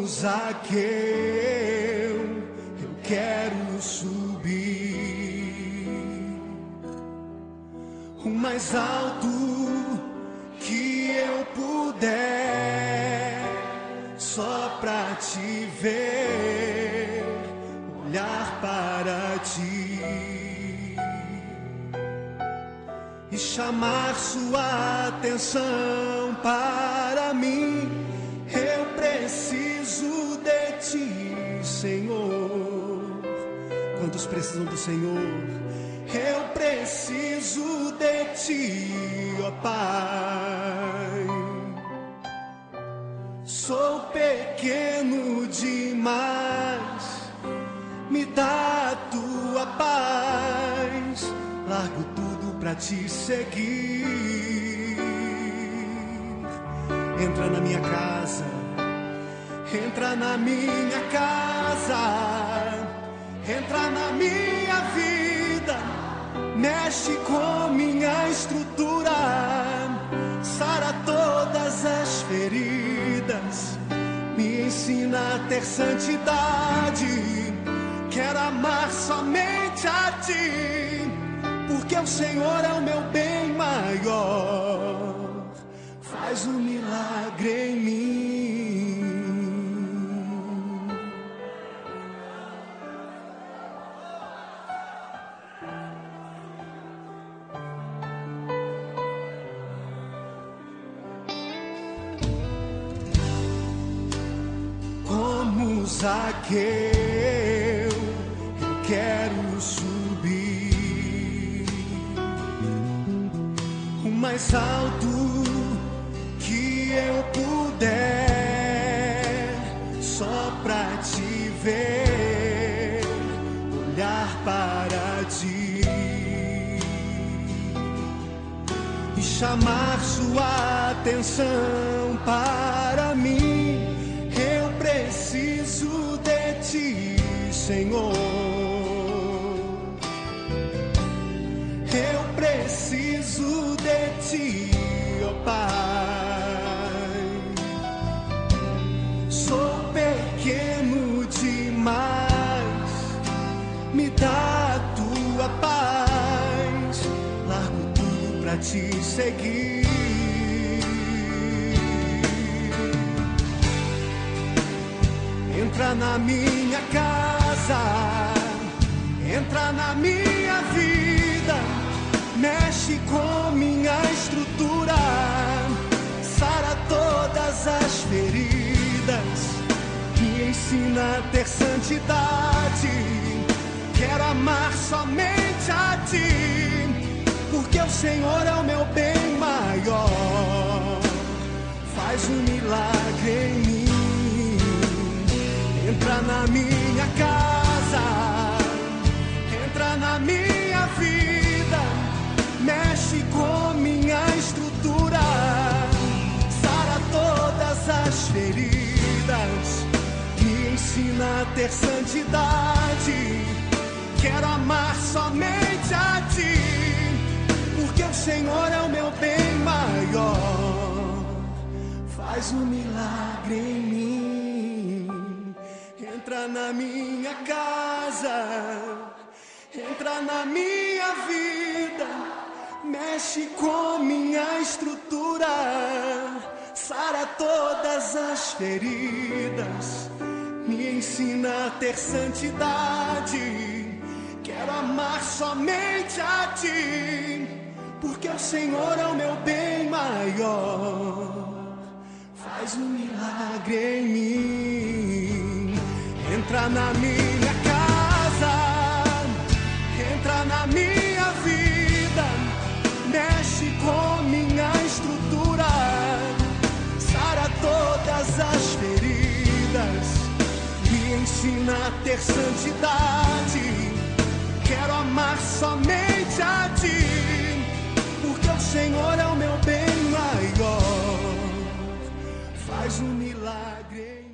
Zaqueu, eu quero subir o mais alto que eu puder, só pra te ver, olhar para ti e chamar sua atenção para mim. Eu preciso de ti, Senhor. Quantos precisam do Senhor? Eu preciso de ti, ó Pai. Sou pequeno demais, me dá a tua paz. Largo tudo pra te seguir. Entra na minha casa, entra na minha casa, entra na minha vida, mexe com minha estrutura, sara todas as feridas, me ensina a ter santidade. Quero amar somente a ti, porque o Senhor é o meu bem maior. Faz um milagre em mim. Como Zaqueu, eu quero subir o mais alto que eu puder, só pra te ver, olhar para ti e chamar sua atenção para mim. Eu preciso de ti, Senhor. Eu preciso de ti, ó Pai. Sou pequeno demais, me dá a tua paz. Largo tudo pra te seguir. Entra na minha casa, entra na minha vida, mexe com minha estrutura, sara todas as feridas, me ensina a ter santidade. Quero amar somente a ti, porque o Senhor é o meu bem maior. Faz um milagre em mim. Entra na minha casa, entra na minha vida, mexe com minha estrutura, sara todas as feridas, me ensina a ter santidade. Quero amar somente a ti, porque o Senhor é o meu bem maior. Faz um milagre em mim. Entra na minha casa, entra na minha vida, mexe com minha estrutura, sara todas as feridas, me ensina a ter santidade. Quero amar somente a ti, porque o Senhor é o meu bem maior. Faz um milagre em mim. Entra na minha casa, entra na minha vida, mexe com minha estrutura, sara todas as feridas, me ensina a ter santidade. Quero amar somente a ti, porque o Senhor é o meu bem maior. Faz um milagre.